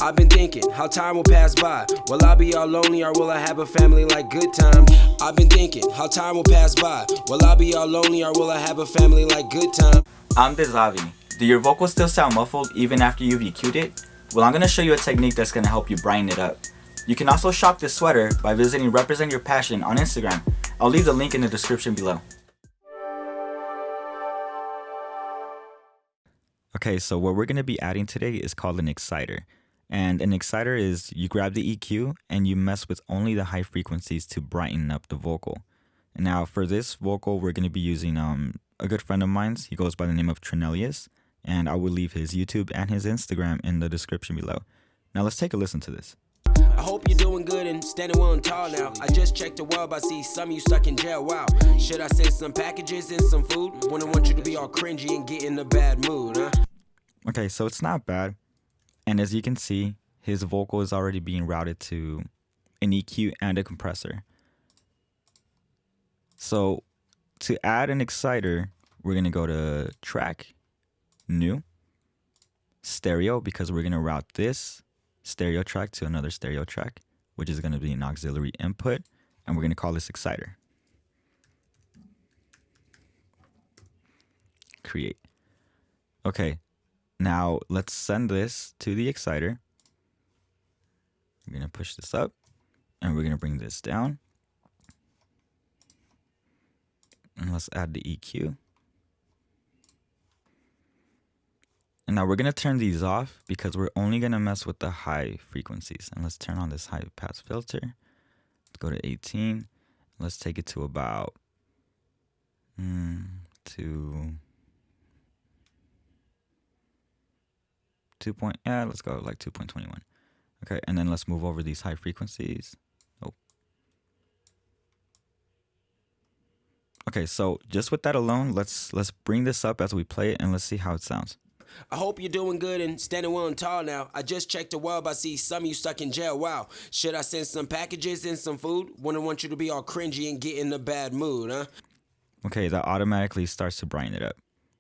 I've been thinking how time will pass by. Will I be all lonely or will I have a family like good times? I've been thinking how time will pass by. Will I be all lonely or will I have a family like good times? I'm Dezavi. Do your vocals still sound muffled even after you've EQ'd it? Well, I'm going to show you a technique that's going to help you brighten it up. You can also shop this sweater by visiting Represent Your Passion on Instagram. I'll leave the link in the description below. Okay, so what we're going to be adding today is called an exciter. And an exciter is you grab the EQ and you mess with only the high frequencies to brighten up the vocal. And now for this vocal, we're going to be using a good friend of mine's. He goes by the name of Trinelius, and I will leave his YouTube and his Instagram in the description below. Now let's take a listen to this. I hope you're doing good and standing well and tall now. I just checked the web, I see some of you stuck in jail. Wow, should I send some packages and some food? Wouldn't want you to be all cringy and get in a bad mood, huh? Okay, so it's not bad. And as you can see, his vocal is already being routed to an EQ and a compressor. So to add an exciter, we're going to go to Track, New, Stereo, because we're going to route this stereo track to another stereo track, which is going to be an auxiliary input, and we're going to call this exciter. Create. Okay, now let's send this to the exciter. We're going to push this up, and we're going to bring this down. And let's add the EQ. And now we're going to turn these off because we're only going to mess with the high frequencies. And let's turn on this high pass filter. Let's go to 18. Let's take it to about let's go like 2.21. Okay, and then let's move over these high frequencies. Okay, so just with that alone, let's bring this up as we play it and let's see how it sounds. I hope you're doing good and standing well and tall now. I just checked the web, I see some of you stuck in jail. Wow, should I send some packages and some food? Wouldn't want you to be all cringy and get in a bad mood, huh? Okay, that automatically starts to brighten it up.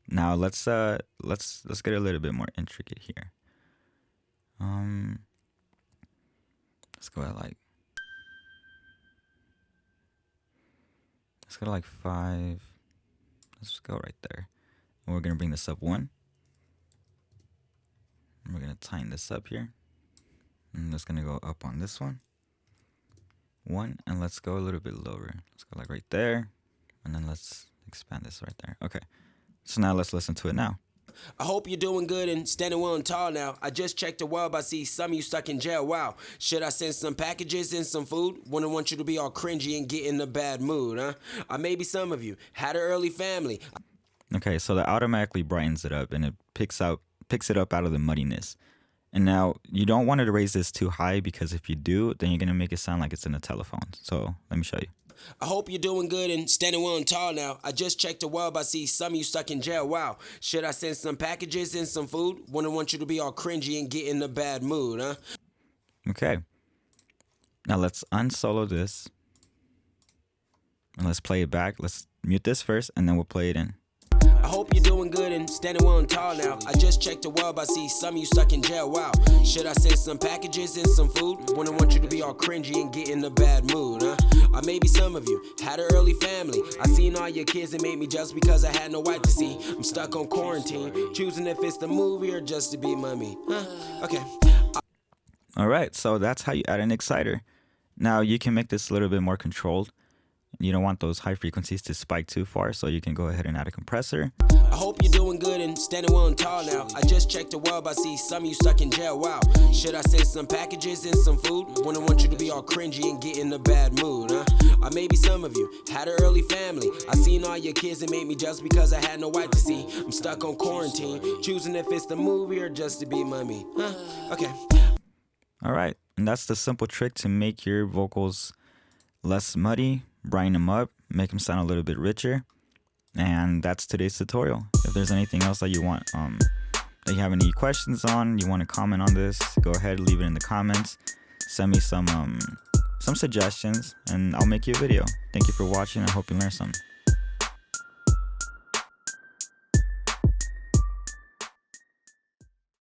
Now let's get a little bit more intricate here. Let's go at like 5. Let's go right there. And we're gonna bring this up 1. And we're gonna tighten this up here. And that's gonna go up on this one. 1, and let's go a little bit lower. Let's go like right there. And then let's expand this right there. Okay. So now let's listen to it now. I hope you're doing good and standing well and tall now. I just checked the web, I see some of you stuck in jail. Wow, should I send some packages and some food? Wouldn't want you to be all cringy and get in a bad mood, huh? Or maybe some of you had an early family. Okay, so that automatically brightens it up and it picks it up out of the muddiness. And now you don't want to raise this too high because if you do, then you're going to make it sound like it's in a telephone. So let me show you. I hope you're doing good and standing well and tall now. I just checked the web, I see some of you stuck in jail. Wow, should I send some packages and some food? Wouldn't want you to be all cringy and get in a bad mood, huh? Okay. Now let's unsolo this. And let's play it back. Let's mute this first and then we'll play it in. I hope you're doing good and standing well and tall now. I just checked the web, I see some of you stuck in jail. Wow, should I send some packages and some food? Wouldn't want you to be all cringy and get in a bad mood, huh? Or maybe some of you had an early family. I seen all your kids and made me just because I had no wife to see. I'm stuck on quarantine, choosing if it's the movie or just to be mummy. Okay. All right, so that's how you add an exciter. Now you can make this a little bit more controlled. You don't want those high frequencies to spike too far, so you can go ahead and add a compressor. I hope you're doing good and standing well and tall now. I just checked the web, I see some of you stuck in jail. Wow, should I send some packages and some food? Wouldn't want you to be all cringy and get in a bad mood, huh? Or maybe some of you had an early family. I seen all your kids and made me just because I had no wife to see. I'm stuck on quarantine, choosing if it's the movie or just to be mummy. Okay. All right, and that's the simple trick to make your vocals less muddy, brighten them up, make them sound a little bit richer. And that's today's tutorial. If there's anything else that you want, that you have any questions on, you want to comment on this, go ahead, leave it in the comments. Send me some suggestions and I'll make you a video. Thank you for watching. I hope you learned something.